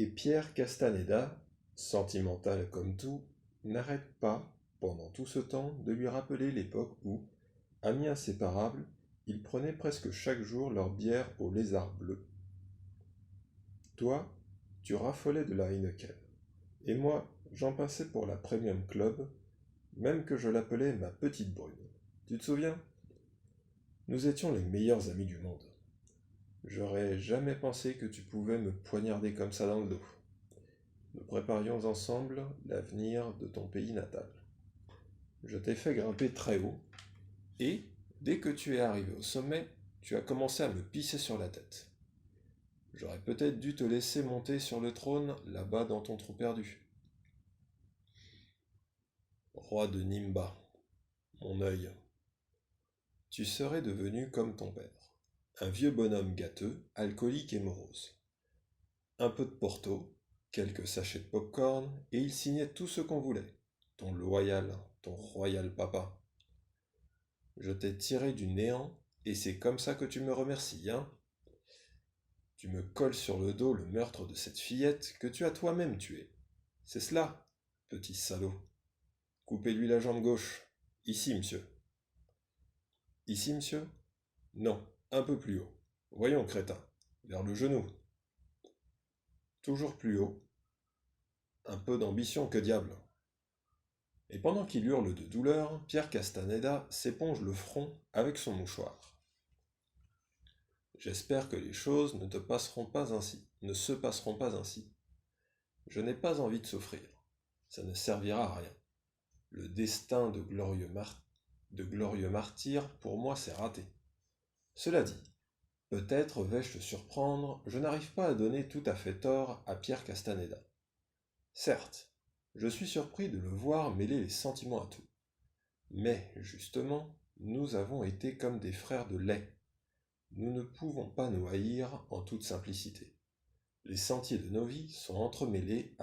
Et Pierre Castaneda, sentimental comme tout, n'arrête pas, pendant tout ce temps, de lui rappeler l'époque où, amis inséparables, ils prenaient presque chaque jour leur bière au lézard bleu. Toi, tu raffolais de la Heineken, et moi, j'en passais pour la Premium Club, même que je l'appelais ma petite brune. Tu te souviens? Nous étions les meilleurs amis du monde. J'aurais jamais pensé que tu pouvais me poignarder comme ça dans le dos. Nous préparions ensemble l'avenir de ton pays natal. Je t'ai fait grimper très haut, et, dès que tu es arrivé au sommet, tu as commencé à me pisser sur la tête. J'aurais peut-être dû te laisser monter sur le trône là-bas dans ton trou perdu. Roi de Nimba, mon œil, tu serais devenu comme ton père, un vieux bonhomme gâteux, alcoolique et morose. Un peu de porto, quelques sachets de pop-corn, et il signait tout ce qu'on voulait. Ton royal papa. Je t'ai tiré du néant, et c'est comme ça que tu me remercies, hein? Tu me colles sur le dos le meurtre de cette fillette que tu as toi-même tuée. C'est cela, petit salaud. Coupez-lui la jambe gauche. Ici, monsieur. Ici, monsieur? Non, un peu plus haut. Voyons, crétin, vers le genou. Toujours plus haut. Un peu d'ambition, que diable. Et pendant qu'il hurle de douleur, Pierre Castaneda s'éponge le front avec son mouchoir. J'espère que les choses ne se passeront pas ainsi. Je n'ai pas envie de souffrir. Ça ne servira à rien. Le destin de glorieux martyr, pour moi, c'est raté. Cela dit, peut-être vais-je te surprendre, je n'arrive pas à donner tout à fait tort à Pierre Castaneda. Certes, je suis surpris de le voir mêler les sentiments à tout. Mais, justement, nous avons été comme des frères de lait. Nous ne pouvons pas nous haïr en toute simplicité. Les sentiers de nos vies sont entremêlés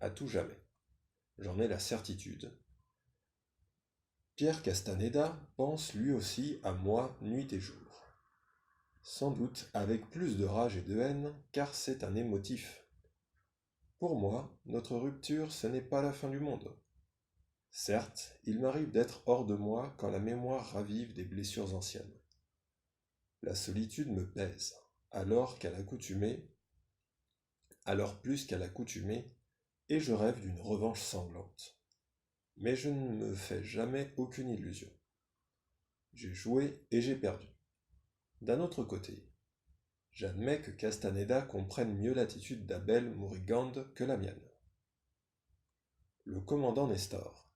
à tout jamais. J'en ai la certitude. Pierre Castaneda pense lui aussi à moi nuit et jour. Sans doute avec plus de rage et de haine, car c'est un émotif. Pour moi, notre rupture, ce n'est pas la fin du monde. Certes, il m'arrive d'être hors de moi quand la mémoire ravive des blessures anciennes. La solitude me pèse, alors plus qu'à l'accoutumée, et je rêve d'une revanche sanglante. Mais je ne me fais jamais aucune illusion. J'ai joué et j'ai perdu. D'un autre côté, j'admets que Castaneda comprenne mieux l'attitude d'Abel Mourigand que la mienne. Le commandant Nestor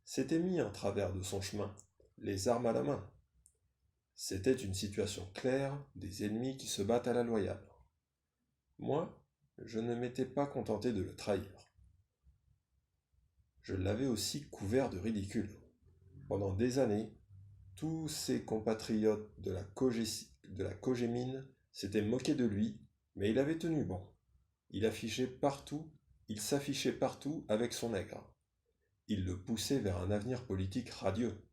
s'était mis en travers de son chemin, les armes à la main. C'était une situation claire des ennemis qui se battent à la loyale. Moi, je ne m'étais pas contenté de le trahir. Je l'avais aussi couvert de ridicule. Pendant des années, tous ses compatriotes de la Cogémine s'étaient moqués de lui, mais il avait tenu bon. Il s'affichait partout avec son nègre. Il le poussait vers un avenir politique radieux.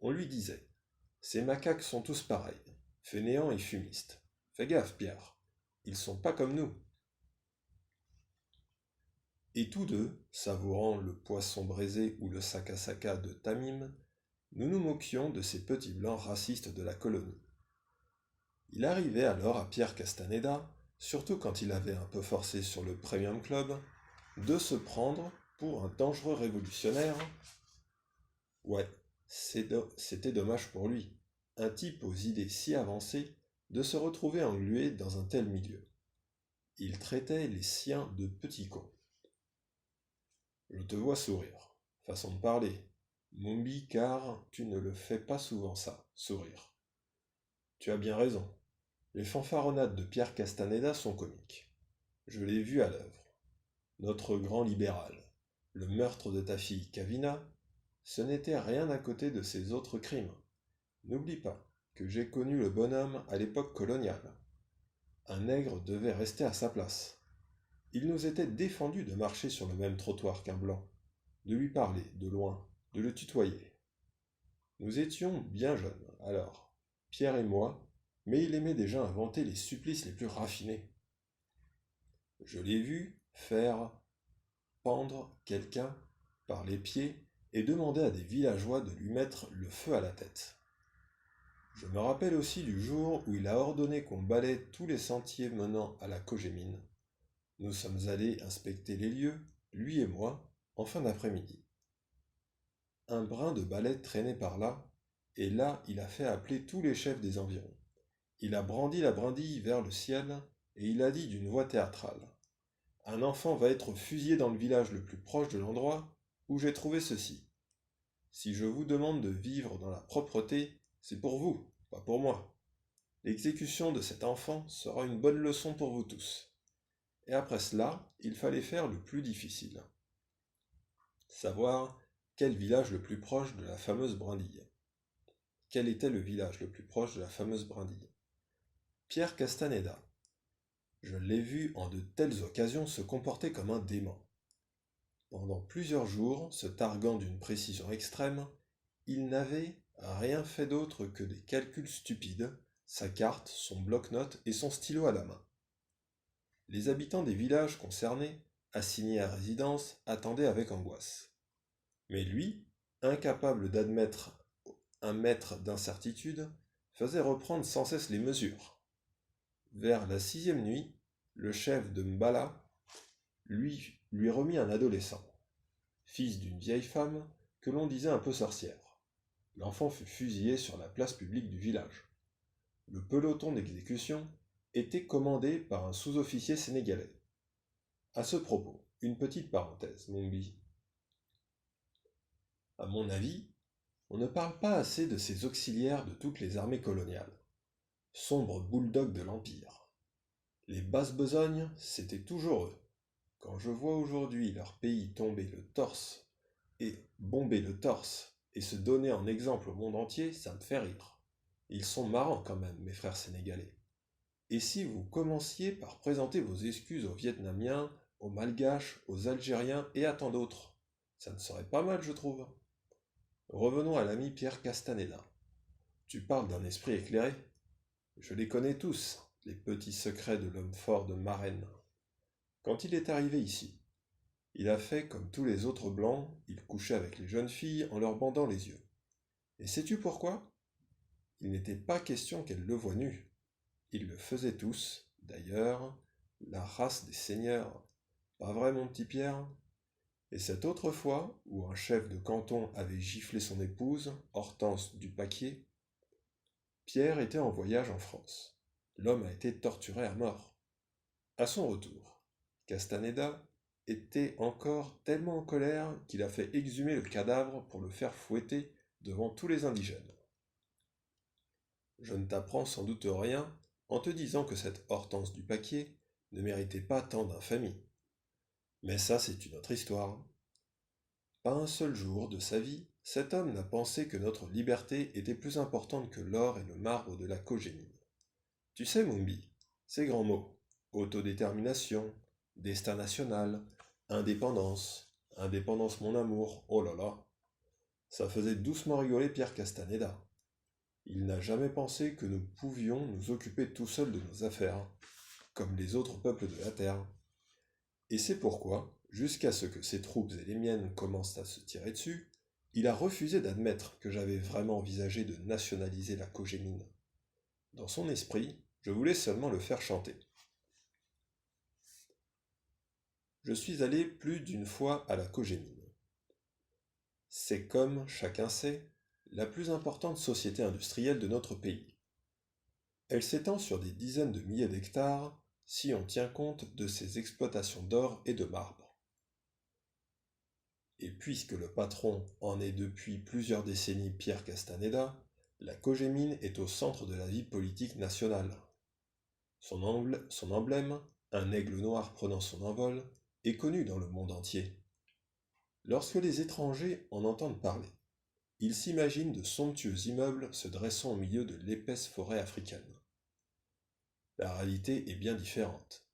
On lui disait: ces macaques sont tous pareils, fainéants et fumistes. Fais gaffe, Pierre, ils sont pas comme nous. Et tous deux, savourant le poisson braisé ou le saka-saka de Tamim, nous nous moquions de ces petits blancs racistes de la colonie. Il arrivait alors à Pierre Castaneda, surtout quand il avait un peu forcé sur le Premium Club, de se prendre pour un dangereux révolutionnaire. Ouais, c'était dommage pour lui, un type aux idées si avancées, de se retrouver englué dans un tel milieu. Il traitait les siens de petits cons. Je te vois sourire. Façon de parler. Mumbi, car tu ne le fais pas souvent ça, sourire. Tu as bien raison. Les fanfaronnades de Pierre Castaneda sont comiques. Je l'ai vu à l'œuvre. Notre grand libéral. Le meurtre de ta fille Cavina, ce n'était rien à côté de ses autres crimes. N'oublie pas que j'ai connu le bonhomme à l'époque coloniale. Un nègre devait rester à sa place. Il nous était défendu de marcher sur le même trottoir qu'un blanc, de lui parler de loin, de le tutoyer. Nous étions bien jeunes, alors, Pierre et moi, mais il aimait déjà inventer les supplices les plus raffinés. Je l'ai vu faire pendre quelqu'un par les pieds et demander à des villageois de lui mettre le feu à la tête. Je me rappelle aussi du jour où il a ordonné qu'on balaie tous les sentiers menant à la Cogémine. Nous sommes allés inspecter les lieux, lui et moi, en fin d'après-midi. Un brin de balai traînait par là, et là il a fait appeler tous les chefs des environs. Il a brandi la brindille vers le ciel, et il a dit d'une voix théâtrale. Un enfant va être fusillé dans le village le plus proche de l'endroit où j'ai trouvé ceci. Si je vous demande de vivre dans la propreté, c'est pour vous, pas pour moi. L'exécution de cet enfant sera une bonne leçon pour vous tous. Et après cela, il fallait faire le plus difficile. Savoir quel village le plus proche de la fameuse brindille. Quel était le village le plus proche de la fameuse brindille? Pierre Castaneda. Je l'ai vu en de telles occasions se comporter comme un dément. Pendant plusieurs jours, se targuant d'une précision extrême, il n'avait rien fait d'autre que des calculs stupides, sa carte, son bloc-notes et son stylo à la main. Les habitants des villages concernés, assignés à résidence, attendaient avec angoisse. Mais lui, incapable d'admettre un mètre d'incertitude, faisait reprendre sans cesse les mesures. Vers la 6e nuit, le chef de Mbala lui remit un adolescent, fils d'une vieille femme que l'on disait un peu sorcière. L'enfant fut fusillé sur la place publique du village. Le peloton d'exécution était commandé par un sous-officier sénégalais. À ce propos, une petite parenthèse, Mumbi. À mon avis, on ne parle pas assez de ces auxiliaires de toutes les armées coloniales, sombres bulldogs de l'Empire. Les basses besognes, c'était toujours eux. Quand je vois aujourd'hui leur pays tomber le torse et bomber le torse et se donner en exemple au monde entier, ça me fait rire. Ils sont marrants quand même, mes frères sénégalais. Et si vous commenciez par présenter vos excuses aux Vietnamiens, aux Malgaches, aux Algériens et à tant d'autres, ça ne serait pas mal, je trouve. Revenons à l'ami Pierre Castaneda. Tu parles d'un esprit éclairé. Je les connais tous, les petits secrets de l'homme fort de Marennes. Quand il est arrivé ici, il a fait comme tous les autres blancs, il couchait avec les jeunes filles en leur bandant les yeux. Et sais-tu pourquoi? Il n'était pas question qu'elles le voient nu. Ils le faisaient tous, d'ailleurs, la race des seigneurs. Pas vrai, mon petit Pierre? Et cette autre fois, où un chef de canton avait giflé son épouse, Hortense du Paquier, Pierre était en voyage en France. L'homme a été torturé à mort. À son retour, Castaneda était encore tellement en colère qu'il a fait exhumer le cadavre pour le faire fouetter devant tous les indigènes. Je ne t'apprends sans doute rien en te disant que cette Hortense du Paquier ne méritait pas tant d'infamie. Mais ça, c'est une autre histoire. Pas un seul jour de sa vie, cet homme n'a pensé que notre liberté était plus importante que l'or et le marbre de la Cogémine. Tu sais, Mumbi, ces grands mots, autodétermination, destin national, indépendance, indépendance mon amour, oh là là, ça faisait doucement rigoler Pierre Castaneda. Il n'a jamais pensé que nous pouvions nous occuper tout seuls de nos affaires, comme les autres peuples de la Terre. Et c'est pourquoi, jusqu'à ce que ses troupes et les miennes commencent à se tirer dessus, il a refusé d'admettre que j'avais vraiment envisagé de nationaliser la Cogémine. Dans son esprit, je voulais seulement le faire chanter. Je suis allé plus d'une fois à la Cogémine. C'est comme, chacun sait, la plus importante société industrielle de notre pays. Elle s'étend sur des dizaines de milliers d'hectares si on tient compte de ses exploitations d'or et de marbre. Et puisque le patron en est depuis plusieurs décennies Pierre Castaneda, la Cogémine est au centre de la vie politique nationale. Son emblème, un aigle noir prenant son envol, est connu dans le monde entier. Lorsque les étrangers en entendent parler, ils s'imaginent de somptueux immeubles se dressant au milieu de l'épaisse forêt africaine. La réalité est bien différente.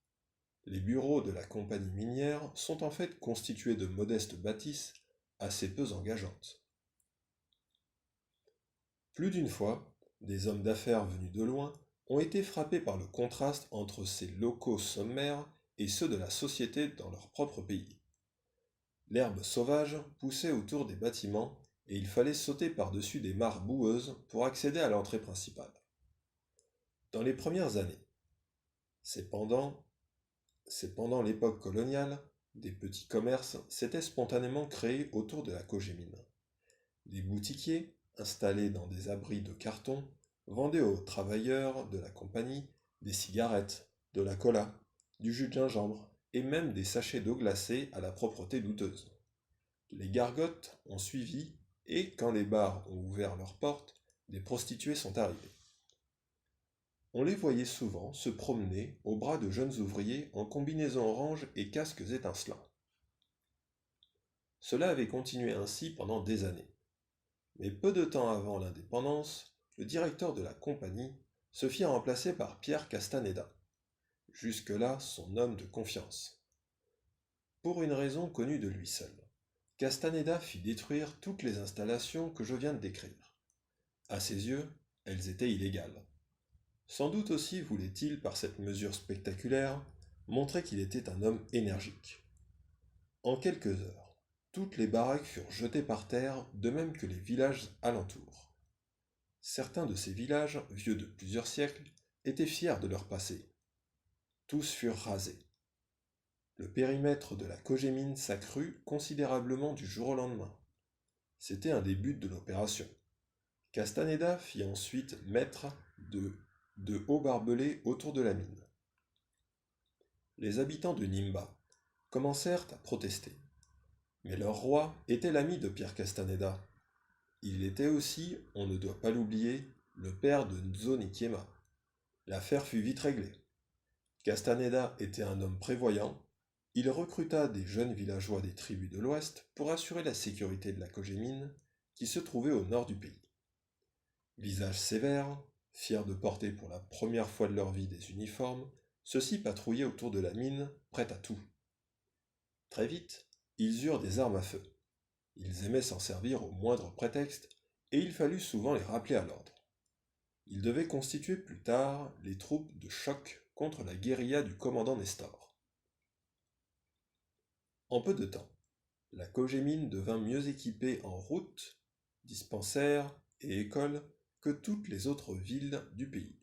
Les bureaux de la compagnie minière sont en fait constitués de modestes bâtisses assez peu engageantes. Plus d'une fois, des hommes d'affaires venus de loin ont été frappés par le contraste entre ces locaux sommaires et ceux de la société dans leur propre pays. L'herbe sauvage poussait autour des bâtiments et il fallait sauter par-dessus des mares boueuses pour accéder à l'entrée principale. Dans les premières années, c'est pendant l'époque coloniale, des petits commerces s'étaient spontanément créés autour de la Cogémine. Des boutiquiers, installés dans des abris de carton, vendaient aux travailleurs de la compagnie des cigarettes, de la cola, du jus de gingembre et même des sachets d'eau glacée à la propreté douteuse. Les gargotes ont suivi et, quand les bars ont ouvert leurs portes, des prostituées sont arrivées. On les voyait souvent se promener au bras de jeunes ouvriers en combinaison orange et casques étincelants. Cela avait continué ainsi pendant des années. Mais peu de temps avant l'indépendance, le directeur de la compagnie se fit remplacer par Pierre Castaneda, jusque-là son homme de confiance. Pour une raison connue de lui seul, Castaneda fit détruire toutes les installations que je viens de décrire. À ses yeux, elles étaient illégales. Sans doute aussi voulait-il, par cette mesure spectaculaire, montrer qu'il était un homme énergique. En quelques heures, toutes les baraques furent jetées par terre, de même que les villages alentours. Certains de ces villages, vieux de plusieurs siècles, étaient fiers de leur passé. Tous furent rasés. Le périmètre de la Cogémine s'accrut considérablement du jour au lendemain. C'était un des buts de l'opération. Castaneda fit ensuite mettre de hauts barbelés autour de la mine. Les habitants de Nimba commencèrent à protester. Mais leur roi était l'ami de Pierre Castaneda. Il était aussi, on ne doit pas l'oublier, le père de Nzo Nikiema. L'affaire fut vite réglée. Castaneda était un homme prévoyant. Il recruta des jeunes villageois des tribus de l'Ouest pour assurer la sécurité de la Cogémine, qui se trouvait au nord du pays. Visage sévère, fiers de porter pour la première fois de leur vie des uniformes, ceux-ci patrouillaient autour de la mine, prêts à tout. Très vite, ils eurent des armes à feu. Ils aimaient s'en servir au moindre prétexte, et il fallut souvent les rappeler à l'ordre. Ils devaient constituer plus tard les troupes de choc contre la guérilla du commandant Nestor. En peu de temps, la Cogémine devint mieux équipée en routes, dispensaires et écoles que toutes les autres villes du pays.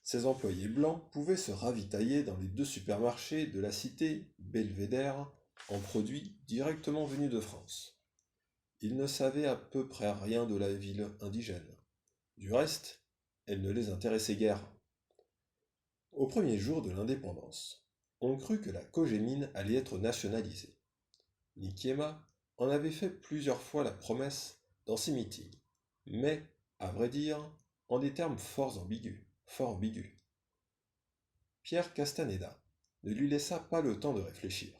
Ses employés blancs pouvaient se ravitailler dans les 2 supermarchés de la cité Belvédère en produits directement venus de France. Ils ne savaient à peu près rien de la ville indigène. Du reste, elle ne les intéressait guère. Au premier jour de l'indépendance, on crut que la Cogémine allait être nationalisée. Nikiema en avait fait plusieurs fois la promesse dans ses meetings, mais, à vrai dire, en des termes fort ambigus. Pierre Castaneda ne lui laissa pas le temps de réfléchir.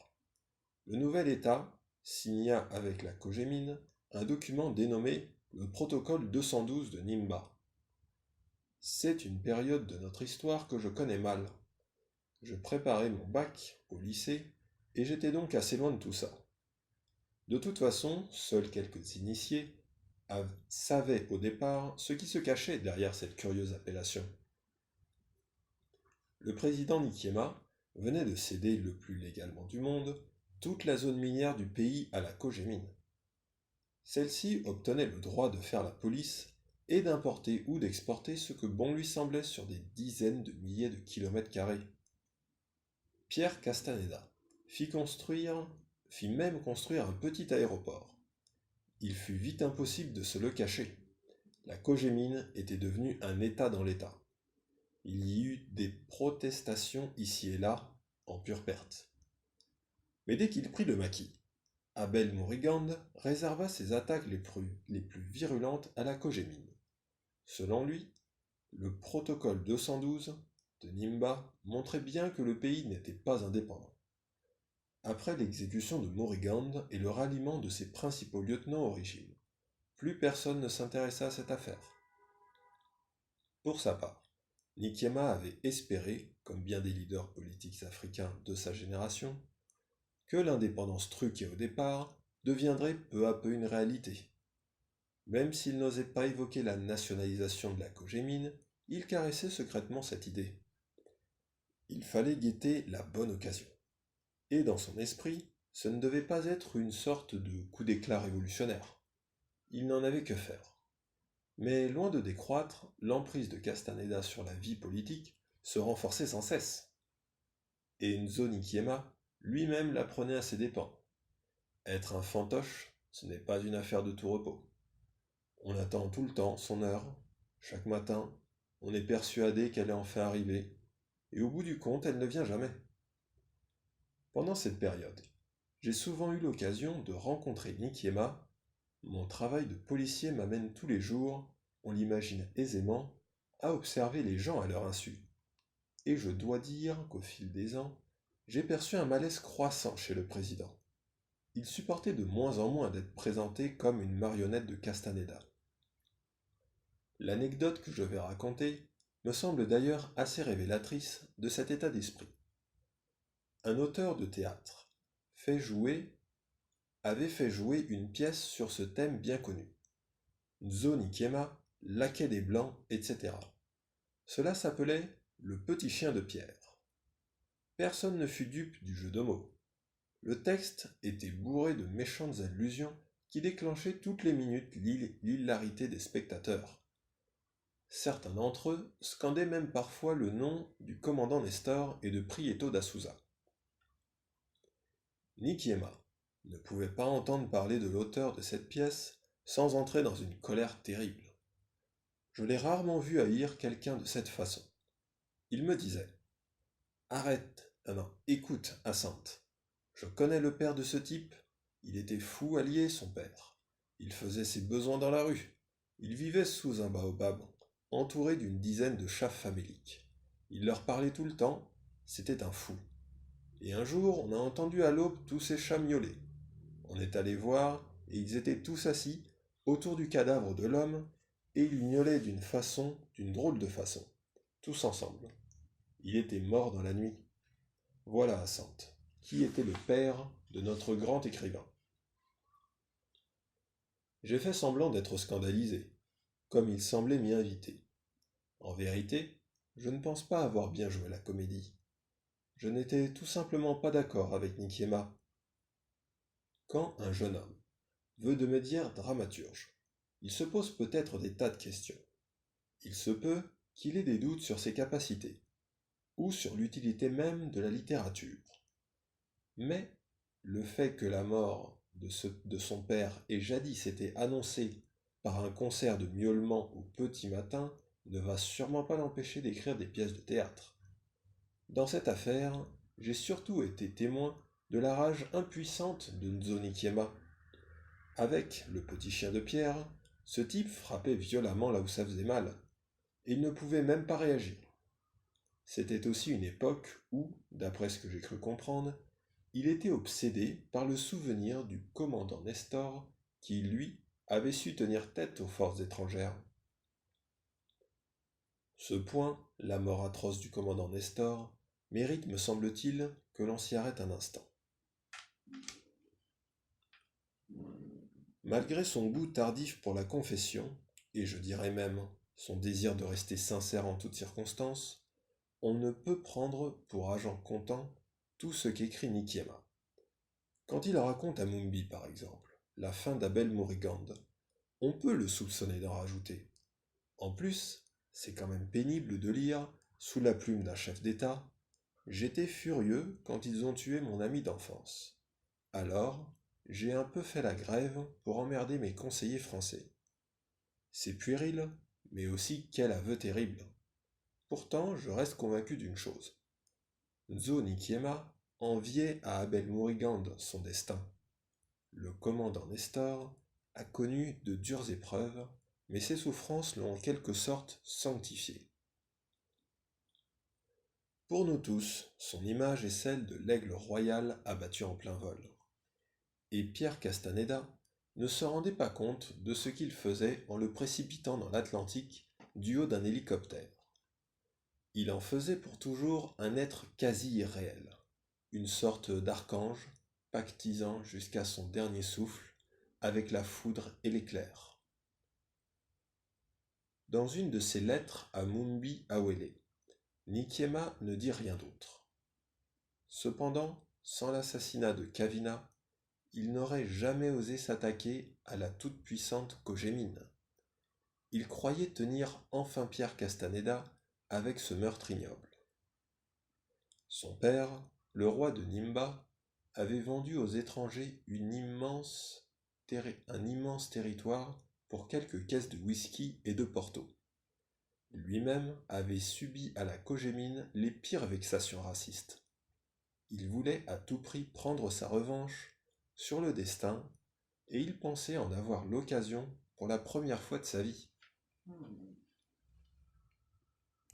Le nouvel État signa avec la Cogémine un document dénommé le Protocole 212 de Nimba. C'est une période de notre histoire que je connais mal. Je préparais mon bac au lycée et j'étais donc assez loin de tout ça. De toute façon, seuls quelques initiés savaient au départ ce qui se cachait derrière cette curieuse appellation. Le président Nikiema venait de céder le plus légalement du monde toute la zone minière du pays à la Cogémine. Celle-ci obtenait le droit de faire la police et d'importer ou d'exporter ce que bon lui semblait sur des dizaines de milliers de kilomètres carrés. Pierre Castaneda fit même construire un petit aéroport. Il fut vite impossible de se le cacher. La Cogémine était devenue un État dans l'État. Il y eut des protestations ici et là, en pure perte. Mais dès qu'il prit le maquis, Abel Morigand réserva ses attaques les plus virulentes à la Cogémine. Selon lui, le protocole 212 de Nimba montrait bien que le pays n'était pas indépendant. Après l'exécution de Morigand et le ralliement de ses principaux lieutenants au régime, plus personne ne s'intéressa à cette affaire. Pour sa part, Nikiema avait espéré, comme bien des leaders politiques africains de sa génération, que l'indépendance truquée au départ deviendrait peu à peu une réalité. Même s'il n'osait pas évoquer la nationalisation de la Cogémine, il caressait secrètement cette idée. Il fallait guetter la bonne occasion. Et dans son esprit, ce ne devait pas être une sorte de coup d'éclat révolutionnaire. Il n'en avait que faire. Mais loin de décroître, l'emprise de Castaneda sur la vie politique se renforçait sans cesse. Et Nzo Nikiema lui-même l'apprenait à ses dépens. Être un fantoche, ce n'est pas une affaire de tout repos. On attend tout le temps son heure. Chaque matin, on est persuadé qu'elle est enfin arrivée, et au bout du compte, elle ne vient jamais. Pendant cette période, j'ai souvent eu l'occasion de rencontrer Nikiema. Mon travail de policier m'amène tous les jours, on l'imagine aisément, à observer les gens à leur insu. Et je dois dire qu'au fil des ans, j'ai perçu un malaise croissant chez le président. Il supportait de moins en moins d'être présenté comme une marionnette de Castaneda. L'anecdote que je vais raconter me semble d'ailleurs assez révélatrice de cet état d'esprit. Un auteur de théâtre avait fait jouer une pièce sur ce thème bien connu. Nzo Nikiema, laquais des Blancs, etc. Cela s'appelait Le petit chien de pierre. Personne ne fut dupe du jeu de mots. Le texte était bourré de méchantes allusions qui déclenchaient toutes les minutes l'hilarité des spectateurs. Certains d'entre eux scandaient même parfois le nom du commandant Nestor et de Prieto da Souza. Nikiema ne pouvait pas entendre parler de l'auteur de cette pièce sans entrer dans une colère terrible. Je l'ai rarement vu haïr quelqu'un de cette façon. Il me disait « Arrête, non, écoute, Hyacinthe. Je connais le père de ce type. Il était fou allié, son père. Il faisait ses besoins dans la rue. Il vivait sous un baobab, entouré d'une dizaine de chats faméliques. Il leur parlait tout le temps. C'était un fou. Et un jour, on a entendu à l'aube tous ces chats miauler. On est allé voir, et ils étaient tous assis autour du cadavre de l'homme, et ils miaulaient d'une drôle de façon, tous ensemble. Il était mort dans la nuit. Voilà, Hyacinthe, qui était le père de notre grand écrivain. » J'ai fait semblant d'être scandalisé, comme il semblait m'y inviter. En vérité, je ne pense pas avoir bien joué la comédie. Je n'étais tout simplement pas d'accord avec Nikiema. Quand un jeune homme veut devenir dramaturge, il se pose peut-être des tas de questions. Il se peut qu'il ait des doutes sur ses capacités, ou sur l'utilité même de la littérature. Mais le fait que la mort de son père ait jadis été annoncée par un concert de miaulements au petit matin ne va sûrement pas l'empêcher d'écrire des pièces de théâtre. Dans cette affaire, j'ai surtout été témoin de la rage impuissante de Nzo Nikiema. Avec le petit chien de pierre, ce type frappait violemment là où ça faisait mal, et il ne pouvait même pas réagir. C'était aussi une époque où, d'après ce que j'ai cru comprendre, il était obsédé par le souvenir du commandant Nestor qui, lui, avait su tenir tête aux forces étrangères. Ce point, la mort atroce du commandant Nestor, mérite, me semble-t-il, que l'on s'y arrête un instant. Malgré son goût tardif pour la confession, et je dirais même son désir de rester sincère en toutes circonstances, on ne peut prendre pour agent comptant tout ce qu'écrit Nikiema. Quand il raconte à Mumbi, par exemple, la fin d'Abel Mourigand, on peut le soupçonner d'en rajouter. En plus, c'est quand même pénible de lire, sous la plume d'un chef d'État, « J'étais furieux quand ils ont tué mon ami d'enfance. Alors, j'ai un peu fait la grève pour emmerder mes conseillers français. » C'est puéril, mais aussi quel aveu terrible. Pourtant, je reste convaincu d'une chose. Nzo Nikiema enviait à Abel Mourigand son destin. Le commandant Nestor a connu de dures épreuves, mais ses souffrances l'ont en quelque sorte sanctifié. Pour nous tous, son image est celle de l'aigle royal abattu en plein vol. Et Pierre Castaneda ne se rendait pas compte de ce qu'il faisait en le précipitant dans l'Atlantique du haut d'un hélicoptère. Il en faisait pour toujours un être quasi irréel, une sorte d'archange pactisant jusqu'à son dernier souffle avec la foudre et l'éclair. Dans une de ses lettres à Mumbi Awele, Nikiema ne dit rien d'autre. Cependant, sans l'assassinat de Kavina, il n'aurait jamais osé s'attaquer à la toute-puissante Kojémine. Il croyait tenir enfin Pierre Castaneda avec ce meurtre ignoble. Son père, le roi de Nimba, avait vendu aux étrangers un immense territoire pour quelques caisses de whisky et de porto. Lui-même avait subi à la Kojémine les pires vexations racistes. Il voulait à tout prix prendre sa revanche sur le destin, et il pensait en avoir l'occasion pour la première fois de sa vie.